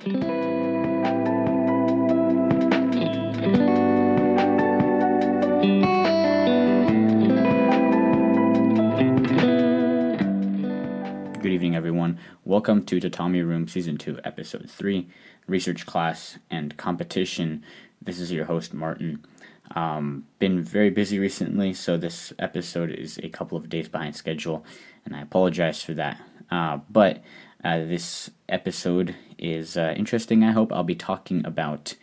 Good evening, everyone. Welcome to Tatami Room Season 2, Episode 3, Research Class and Competition. This is your host, Martin. Been very busy recently, so this episode is a couple of days behind schedule, and I apologize for that. But this episode is interesting, I hope. I'll be talking about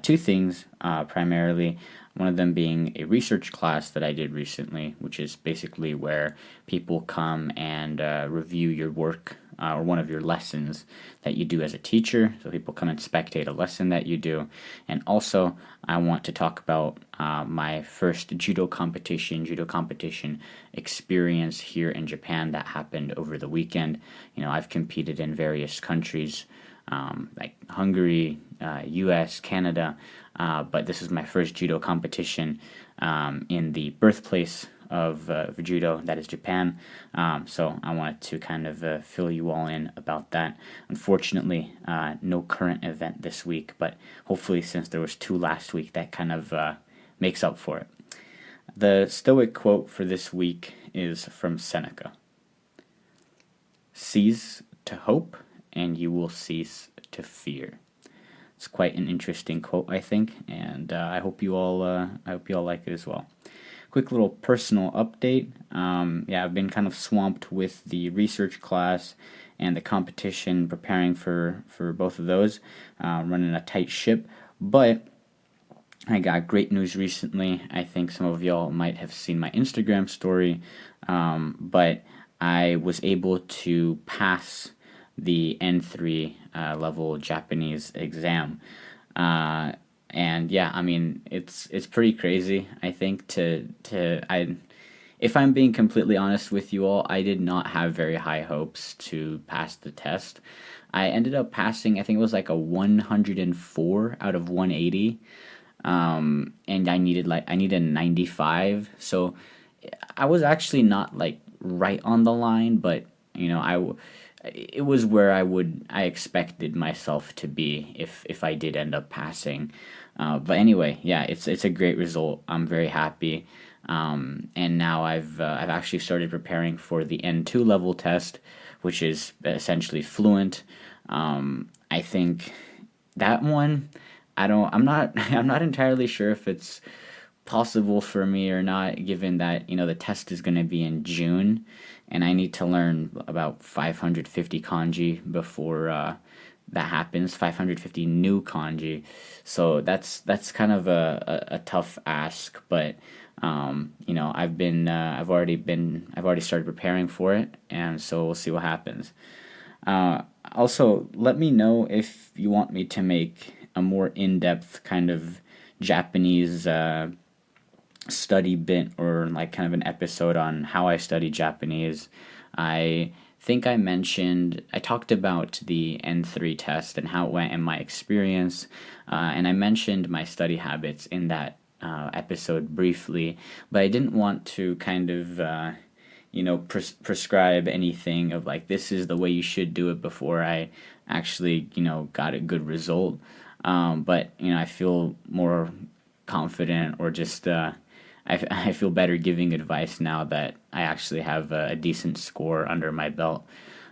two things, primarily. One of them being a research class that I did recently, which is basically where people come and review your work or one of your lessons that you do as a teacher. So people come and spectate a lesson that you do. And also, I want to talk about my first judo competition experience here in Japan that happened over the weekend. You know, I've competed in various countries, like Hungary, U.S., Canada, but this is my first judo competition in the birthplace of judo, that is Japan. So I wanted to kind of fill you all in about that. Unfortunately, no current event this week, but hopefully, since there was two last week, that kind of makes up for it. The Stoic quote for this week is from Seneca: "Cease to hope, and you will cease to fear." It's quite an interesting quote, I think, and I hope you all like it as well. Quick little personal update. I've been kind of swamped with the research class and the competition, preparing for both of those, running a tight ship. But I got great news recently. I think some of y'all might have seen my Instagram story, but I was able to pass the N3 level Japanese exam. And yeah, I mean, it's pretty crazy, I think, if I'm being completely honest with you all, I did not have very high hopes to pass the test. I ended up passing, I think it was like a 104 out of 180. And I needed 95. So I was actually not like right on the line, but you know, it was where I expected myself to be if I did end up passing. But anyway, yeah, it's a great result. I'm very happy. And now I've actually started preparing for the N2 level test, which is essentially fluent. I think that one, I'm not entirely sure if it's possible for me or not, given that, you know, the test is going to be in June, and I need to learn about 550 kanji before that happens. 550 new kanji, so that's kind of a tough ask. But you know, I've already started preparing for it, and so we'll see what happens. Also, let me know if you want me to make a more in-depth kind of Japanese study bit, or like kind of an episode on how I study Japanese. I think I talked about the N3 test and how it went in my experience, and I mentioned my study habits in that episode briefly, but I didn't want to kind of prescribe anything of like, this is the way you should do it, before I actually, you know, got a good result. But you know, I feel more confident, or just I feel better giving advice now that I actually have a decent score under my belt.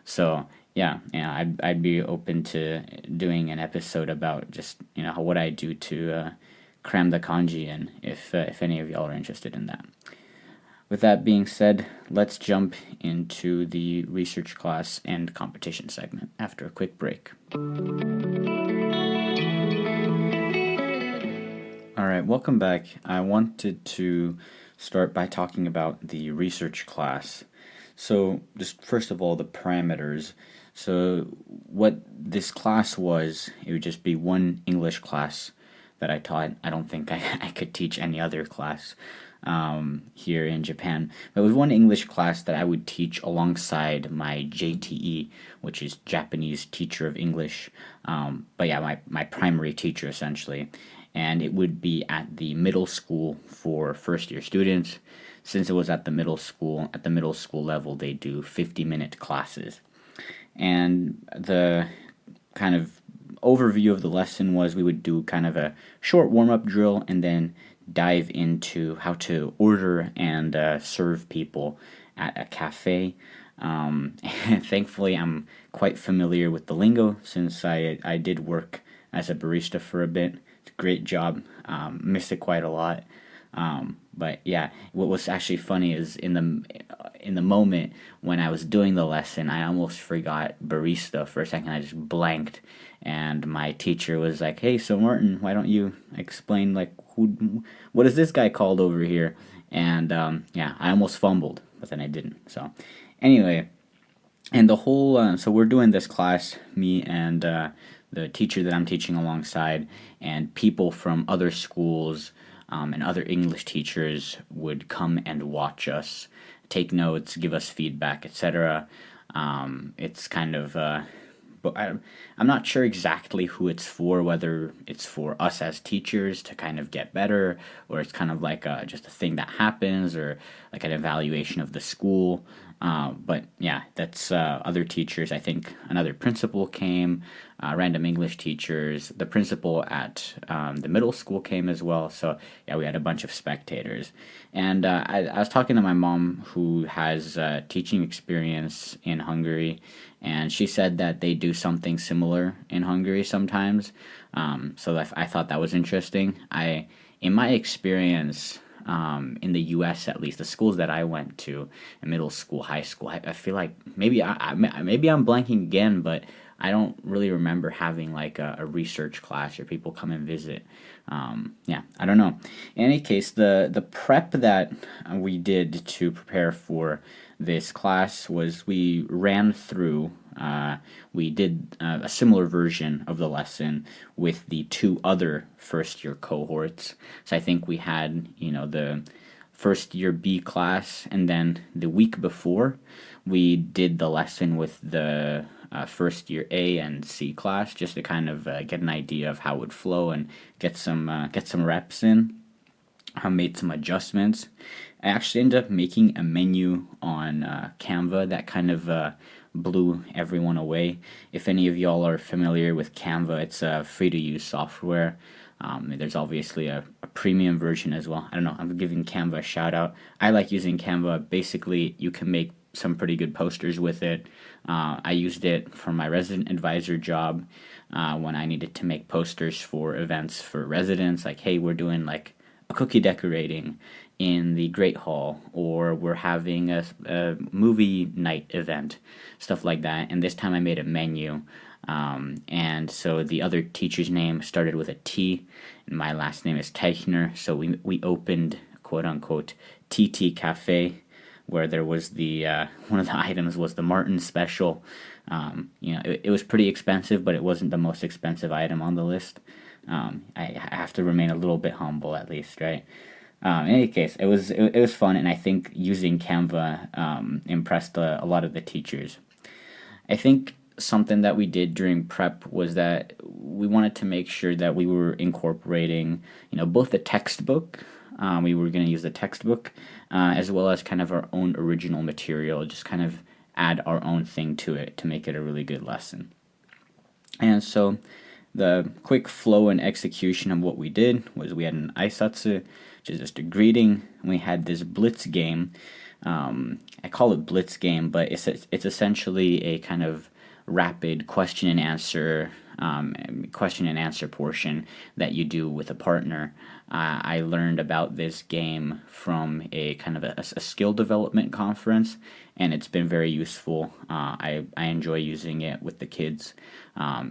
So yeah, I'd be open to doing an episode about just, you know, what I do to cram the kanji in, if any of y'all are interested in that. With that being said, let's jump into the research class and competition segment after a quick break. Alright, welcome back. I wanted to start by talking about the research class. So, just first of all, the parameters. So, what this class was, it would just be one English class that I taught. I don't think I could teach any other class here in Japan. But it was one English class that I would teach alongside my JTE, which is Japanese Teacher of English. But yeah, my primary teacher, essentially. And it would be at the middle school for first year students. Since it was at the middle school level, they do 50-minute classes. And the kind of overview of the lesson was we would do kind of a short warm up drill and then dive into how to order and serve people at a cafe. And thankfully, I'm quite familiar with the lingo since I did work as a barista for a bit. It's a great job. Missed it quite a lot. But yeah, what was actually funny is in the moment when I was doing the lesson, I almost forgot barista for a second. I just blanked, and my teacher was like, "Hey, so Martin, why don't you explain like what is this guy called over here?" And yeah, I almost fumbled, but then I didn't. So anyway, and the whole so we're doing this class, me and the teacher that I'm teaching alongside, and people from other schools and other English teachers would come and watch us, take notes, give us feedback, etc. It's kind of but I'm not sure exactly who it's for, whether it's for us as teachers to kind of get better, or it's kind of like just a thing that happens, or like an evaluation of the school. But yeah, that's other teachers. I think another principal came, random English teachers. The principal at the middle school came as well. So yeah, we had a bunch of spectators. And I was talking to my mom, who has teaching experience in Hungary, and she said that they do something similar in Hungary sometimes. So I thought that was interesting. In my experience, in the U.S. at least, the schools that I went to, in middle school, high school, I feel like maybe I'm blanking again, but I don't really remember having like a research class or people come and visit. Yeah, I don't know. In any case, the prep that we did to prepare for this class was we ran through. We did a similar version of the lesson with the two other first year cohorts. So I think we had, the first year B class, and then the week before we did the lesson with the first year A and C class, just to kind of get an idea of how it would flow and get some reps in. I made some adjustments. I actually ended up making a menu on Canva that kind of blew everyone away. If any of y'all are familiar with Canva, it's a free to use software. There's obviously a premium version as well. I don't know, I'm giving Canva a shout out. I like using Canva. Basically, you can make some pretty good posters with it. I used it for my resident advisor job when I needed to make posters for events for residents, like, hey, we're doing like a cookie decorating in the Great Hall, or we're having a movie night event, stuff like that. And this time I made a menu. And so the other teacher's name started with a T, and my last name is Teichner. So we opened, quote unquote, TT Cafe, where there was the one of the items was the Martin special. It was pretty expensive, but it wasn't the most expensive item on the list. I have to remain a little bit humble, at least, right? In any case, it was fun, and I think using Canva impressed a lot of the teachers. I think something that we did during prep was that we wanted to make sure that we were incorporating, both the textbook. We were going to use the textbook as well as kind of our own original material, just kind of add our own thing to it to make it a really good lesson. And so the quick flow and execution of what we did was we had an Aisatsu, which is just a greeting, and we had this blitz game. I call it blitz game, but it's essentially a kind of rapid question and answer portion that you do with a partner. I learned about this game from a kind of a skill development conference, and it's been very useful. I enjoy using it with the kids.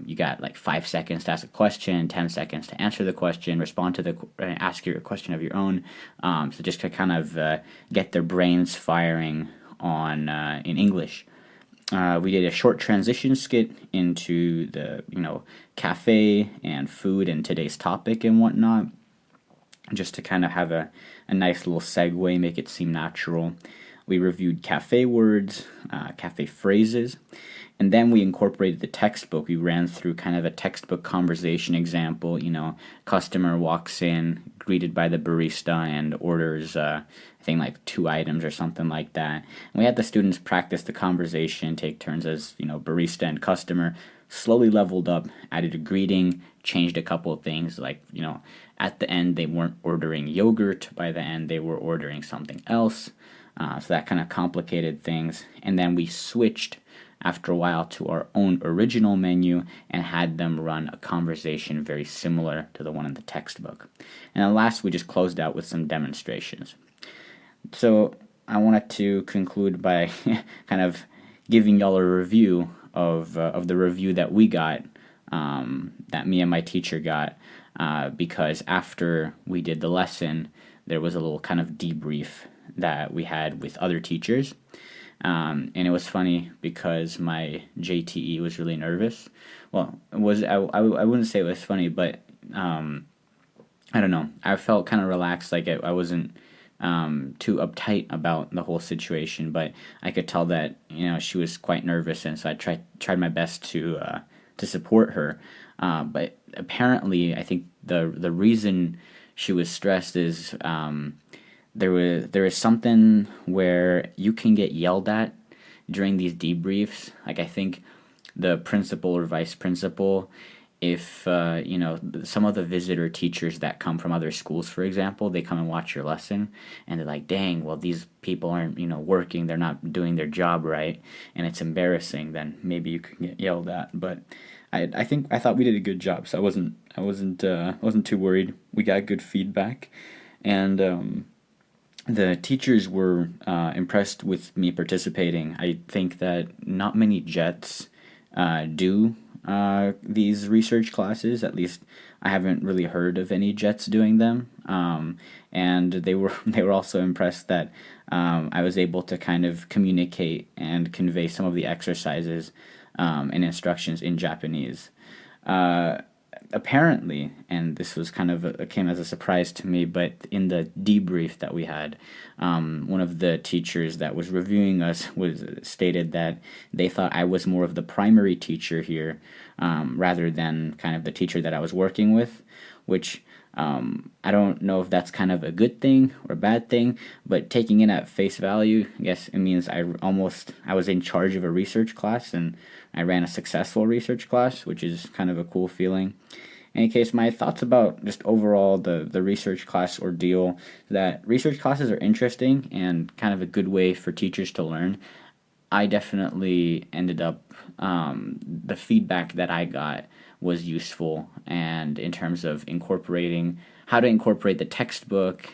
You got like 5 seconds to ask a question, 10 seconds to answer the question, respond to ask your question of your own. So just to kind of get their brains firing on in English. We did a short transition skit into the cafe and food and today's topic and whatnot, just to kind of have a nice little segue, make it seem natural. We reviewed cafe words, cafe phrases, and then we incorporated the textbook. We ran through kind of a textbook conversation example. Customer walks in, greeted by the barista, and orders, I think, like 2 items or something like that. And we had the students practice the conversation, take turns as, barista and customer. slowly leveled up, added a greeting, changed a couple of things. Like, at the end, they weren't ordering yogurt. By the end, they were ordering something else. So that kind of complicated things. And then we switched after a while to our own original menu and had them run a conversation very similar to the one in the textbook. And then last, we just closed out with some demonstrations. So I wanted to conclude by kind of giving y'all a review of the review that we got, that me and my teacher got, because after we did the lesson, there was a little kind of debrief that we had with other teachers. And it was funny because my JTE was really nervous. Well, it was I wouldn't say it was funny, but I don't know. I felt kind of relaxed, like I wasn't too uptight about the whole situation, but I could tell that she was quite nervous, and so I tried my best to support her. But apparently, I think the reason she was stressed is there was something where you can get yelled at during these debriefs. Like, I think the principal or vice principal, if some of the visitor teachers that come from other schools, for example, they come and watch your lesson, and they're like, dang, well, these people aren't working, they're not doing their job right, and it's embarrassing, then maybe you could get yelled at. But I thought we did a good job, so I wasn't too worried. We got good feedback, and the teachers were impressed with me participating. I think that not many JETs do these research classes. At least I haven't really heard of any JETs doing them. And they were also impressed that I was able to kind of communicate and convey some of the exercises and instructions in Japanese. Apparently, and this was kind of came as a surprise to me, but in the debrief that we had, one of the teachers that was reviewing us stated that they thought I was more of the primary teacher here, rather than kind of the teacher that I was working with, which I don't know if that's kind of a good thing or a bad thing, but taking it at face value, I guess it means I was in charge of a research class, and I ran a successful research class, which is kind of a cool feeling. In any case, my thoughts about just overall the research class ordeal, that research classes are interesting and kind of a good way for teachers to learn. I definitely ended up, the feedback that I got was useful, and in terms of how to incorporate the textbook,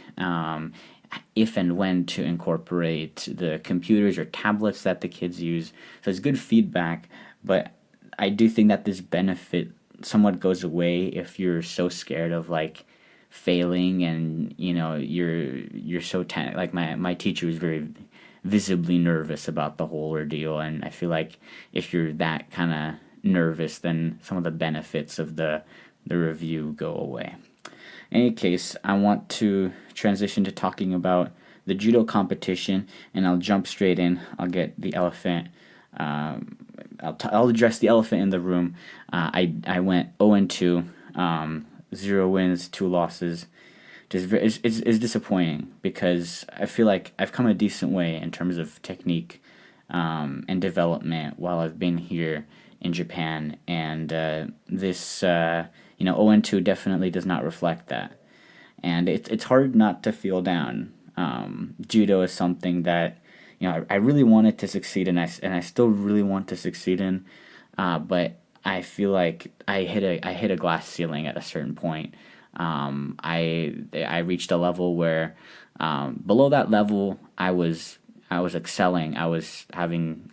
if and when to incorporate the computers or tablets that the kids use. So it's good feedback, but I do think that this benefit somewhat goes away if you're so scared of like failing, and you're so like my teacher was very visibly nervous about the whole ordeal, and I feel like if you're that kind of nervous, then some of the benefits of the review go away. In any case, I want to transition to talking about the judo competition, and I'll jump straight in. I'll get the elephant. I'll address the elephant in the room. I went 0-2, 0 wins, 2 losses. It's disappointing because I feel like I've come a decent way in terms of technique and development while I've been here in Japan, and this 0-2 definitely does not reflect that, and it's hard not to feel down. Judo is something that I really wanted to succeed in, and I still really want to succeed in, but I feel like I hit a glass ceiling at a certain point. I reached a level where below that level I was excelling, I was having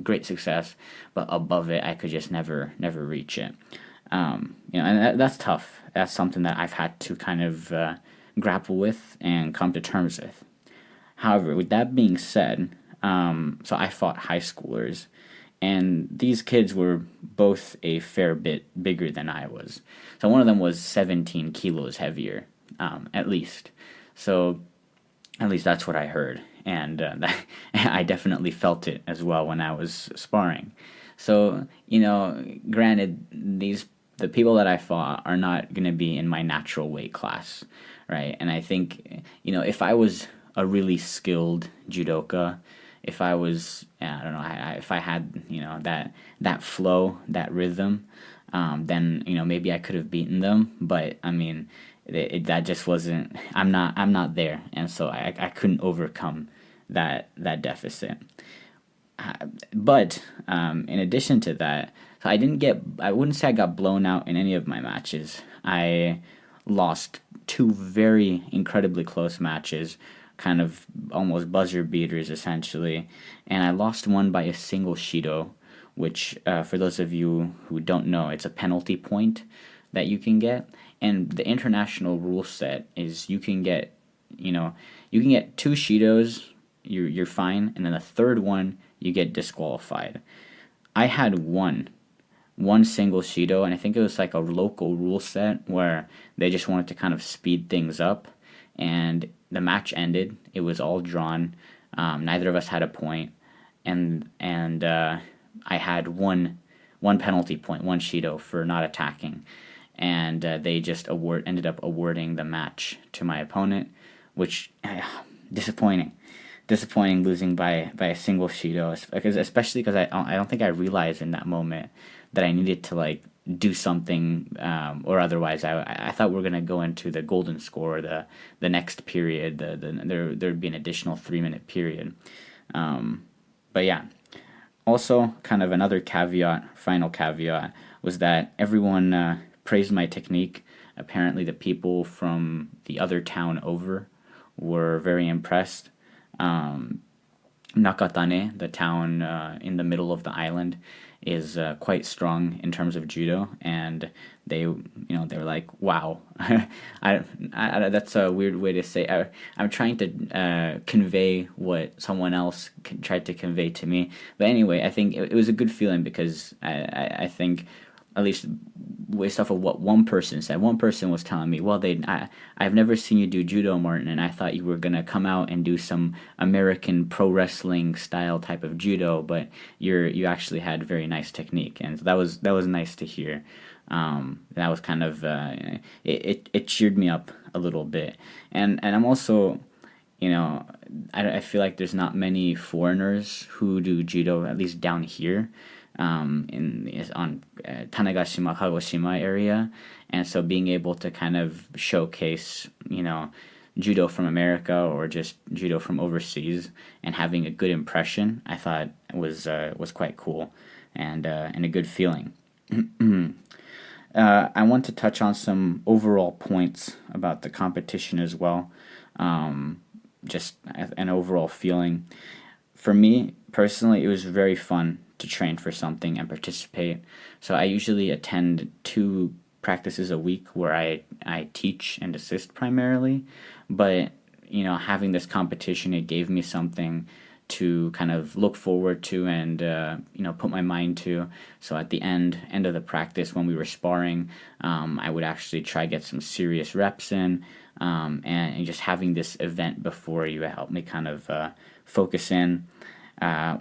great success, but above it I could just never reach it. And that's tough. That's something that I've had to kind of grapple with and come to terms with. However, with that being said, so I fought high schoolers, and these kids were both a fair bit bigger than I was. So one of them was 17 kilos heavier, at least. So at least that's what I heard, and I definitely felt it as well when I was sparring. So granted, the people that I fought are not going to be in my natural weight class, right? And I think if I was a really skilled judoka if I was, I don't know, if I had, that flow, that rhythm, then maybe I could have beaten them. But I mean, that just wasn't. I'm not there, and so I couldn't overcome that deficit. But in addition to that, so I wouldn't say I got blown out in any of my matches. I lost two very incredibly close matches, kind of almost buzzer beaters essentially, and I lost one by a single Shido, which for those of you who don't know, it's a penalty point that you can get, and the international rule set is you can get two Shidos, you're fine, and then the third one you get disqualified. I had one single Shido, and I think it was like a local rule set where they just wanted to kind of speed things up, and the match ended. It was all drawn. Neither of us had a point, and I had one penalty point, one Shido for not attacking, and they just ended up awarding the match to my opponent, which disappointing. Disappointing losing by a single Shido, especially because I don't think I realized in that moment that I needed to like do something, or otherwise I thought we were gonna go into the golden score, the next period, there'd be an additional 3 minute period, but yeah. Also, kind of another final caveat, was that everyone praised my technique. Apparently, the people from the other town over were very impressed. Nakatane, the town in the middle of the island, is quite strong in terms of judo, and they were like, "Wow." That's a weird way to say. I'm trying to convey what someone else tried to convey to me, but anyway, I think it was a good feeling because I think, at least based off of what one person said. One person was telling me, "Well, I've never seen you do judo, Martin, and I thought you were gonna come out and do some American pro wrestling style type of judo, but you actually had very nice technique," and so that was nice to hear. That was kind of it cheered me up a little bit, and I'm also, I feel like there's not many foreigners who do judo, at least down here, on Tanegashima, Kagoshima area, and so being able to kind of showcase, judo from America or just judo from overseas and having a good impression, I thought was quite cool, and a good feeling. I want to touch on some overall points about the competition as well, just an overall feeling. For me personally, it was very fun to train for something and participate. So I usually attend 2 practices a week where I teach and assist primarily. But, having this competition, it gave me something to kind of look forward to and, put my mind to. So at the end of the practice, when we were sparring, I would actually try to get some serious reps in. And just having this event before you helped me kind of focus in.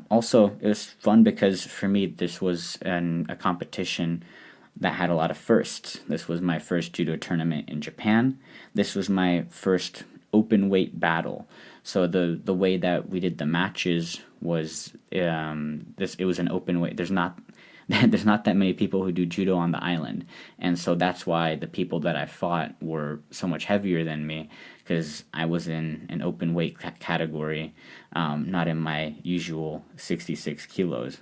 Also, it was fun because for me, this was a competition that had a lot of firsts. This was my first judo tournament in Japan. This was my first open weight battle. So the way that we did the matches was it was an open weight. There's not that many people who do judo on the island, and so that's why the people that I fought were so much heavier than me, because I was in an open weight category, not in my usual 66 kilos.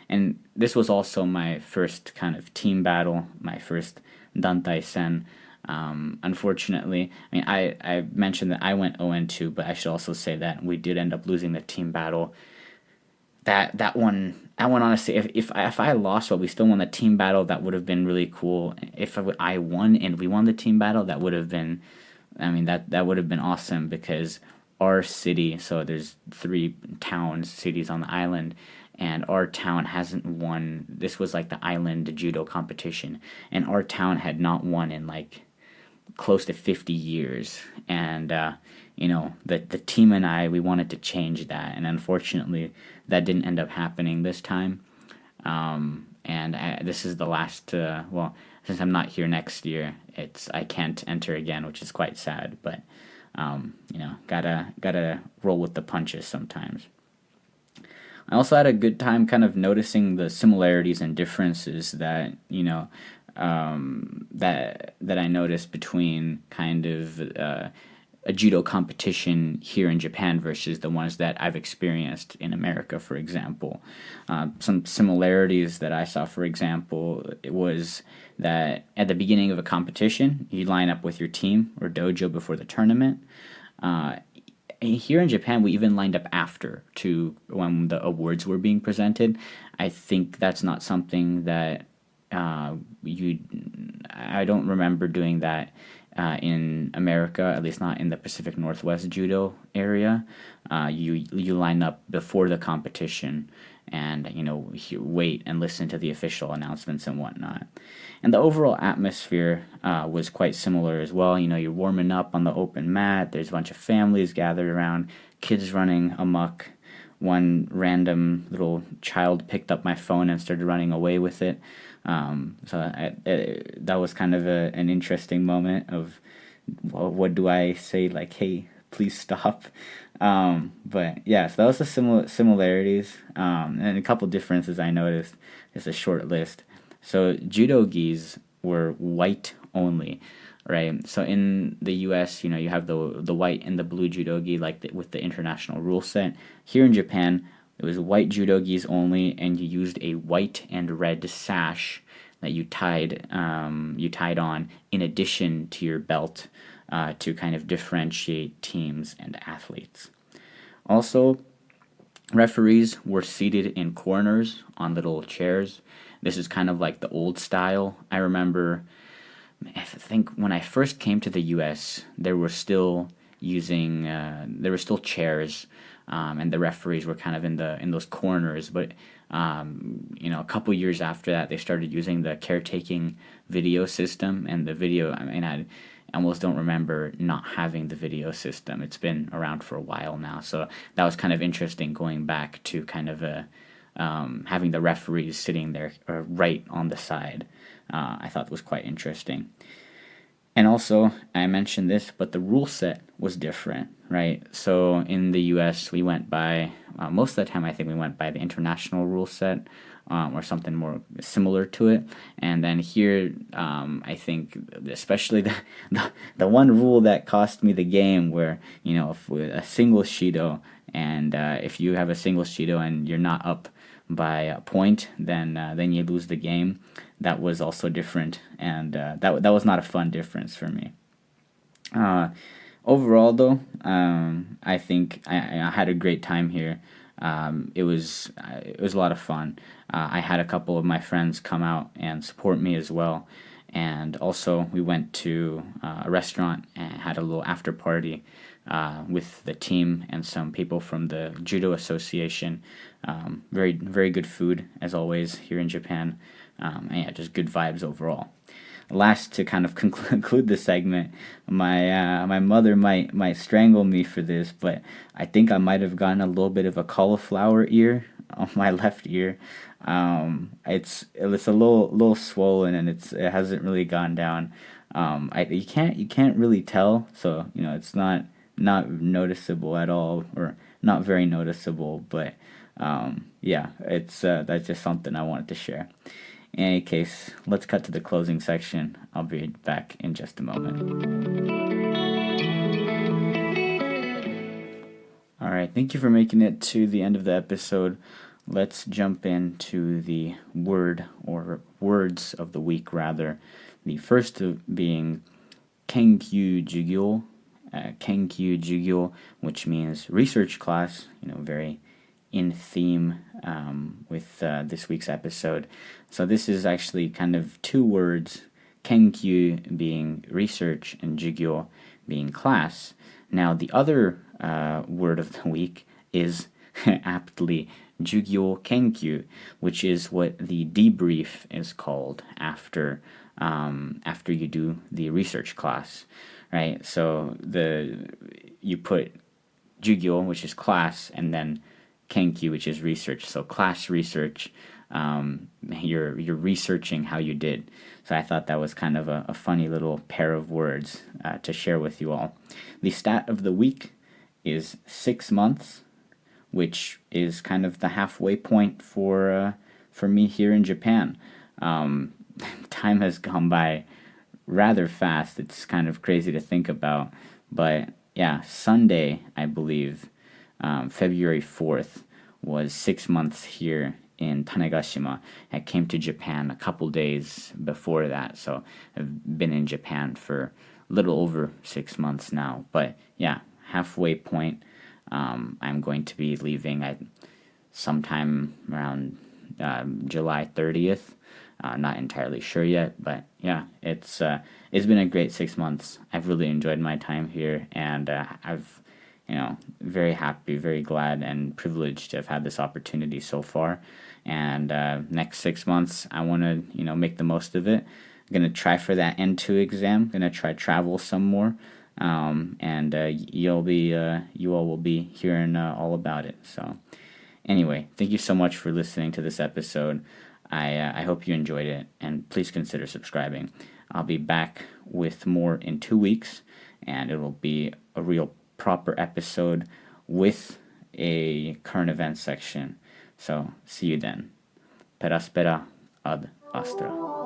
And this was also my first kind of team battle, my first Dantai Sen. Unfortunately, I mean, I mentioned that I went 0-2, but I should also say that we did end up losing the team battle. That one honestly, if I lost but we still won the team battle, that would have been really cool. If I won and we won the team battle, that would have been, I mean, that would have been awesome, because our city, so there's 3 cities on the island, and our town hasn't won. This was like the island judo competition, and our town had not won in like close to 50 years. And the team and we wanted to change that, and unfortunately that didn't end up happening this time. This is the last, well, since I'm not here next year, I can't enter again, which is quite sad, but gotta roll with the punches sometimes. I also had a good time kind of noticing the similarities and differences that that I noticed between kind of a judo competition here in Japan versus the ones that I've experienced in America, for example. Some similarities that I saw, for example, it was that at the beginning of a competition, you line up with your team or dojo before the tournament. Uh, Here in Japan, we even lined up after to when the awards were being presented. I think that's not something that you. I don't remember doing that in America, at least not in the Pacific Northwest judo area. You line up before the competition, and wait and listen to the official announcements and whatnot. And the overall atmosphere was quite similar as well. You're warming up on the open mat. There's a bunch of families gathered around, kids running amok. One random little child picked up my phone and started running away with it. That was kind of an interesting moment of, well, what do I say? Like, hey, please stop. But yeah, so that was the similarities, and a couple differences I noticed. It's a short list. So judo gis were white only, right? So in the U.S., you have the white and the blue judo gi, like with the international rule set. Here in Japan, it was white judo gis only, and you used a white and red sash that you tied on in addition to your belt to kind of differentiate teams and athletes. Also, referees were seated in corners on little chairs. This is kind of like the old style. I remember, I think when I first came to the U.S., there were still chairs, and the referees were kind of in those corners. But a couple years after that, they started using the caretaking video system, and the video. I mean, I almost don't remember not having the video system. It's been around for a while now, so that was kind of interesting going back to kind of having the referees sitting there right on the side. I thought was quite interesting. And also, I mentioned this, but the rule set was different, right? So in the U.S., we went by, most of the time I think we went by the international rule set, or something more similar to it. And then here, I think, especially the one rule that cost me the game, where, if a single Shido, and if you have a single Shido and you're not up by a point, then you lose the game. That was also different, and that was not a fun difference for me. Overall, though, I think I had a great time here. It was a lot of fun. I had a couple of my friends come out and support me as well, and also we went to a restaurant and had a little after party with the team and some people from the Judo Association. Very, very good food as always here in Japan. And yeah, just good vibes overall. Last, to kind of conclude the segment, my mother might strangle me for this, but I think I might have gotten a little bit of a cauliflower ear on my left ear. It's a little swollen, and it hasn't really gone down. You can't really tell, so it's not noticeable at all, or not very noticeable, but yeah, it's that's just something I wanted to share. In any case, let's cut to the closing section. I'll be back in just a moment. Alright, thank you for making it to the end of the episode. Let's jump into the word, or words of the week, rather. The first being Kenkyu Jugyo. Kenkyu Jugyo, which means research class, very in theme with this week's episode. So this is actually kind of two words, Kenkyu being research and Jugyo being class. Now the other word of the week is aptly Jugyo Kenkyu, which is what the debrief is called after you do the research class, right? So you put Jugyo, which is class, and then Kenkyu, which is research. So class research, you're researching how you did. So I thought that was kind of a funny little pair of words to share with you all. The stat of the week is 6 months, which is kind of the halfway point for me here in Japan. Um, Time has gone by rather fast. It's kind of crazy to think about, but yeah, Sunday, I believe, February 4th, was 6 months here in Tanegashima. I came to Japan a couple days before that, so I've been in Japan for a little over 6 months now. But yeah, halfway point. I'm going to be leaving at sometime around July 30th. Not entirely sure yet, but yeah, it's been a great 6 months. I've really enjoyed my time here, and I've very happy, very glad, and privileged to have had this opportunity so far. And next 6 months, I want to make the most of it. I'm gonna try for that N2 exam. Gonna try travel some more, and you all will be hearing all about it. So anyway, thank you so much for listening to this episode. I hope you enjoyed it, and please consider subscribing. I'll be back with more in 2 weeks, and it will be a real proper episode with a current events section. So see you then. Per aspera ad astra.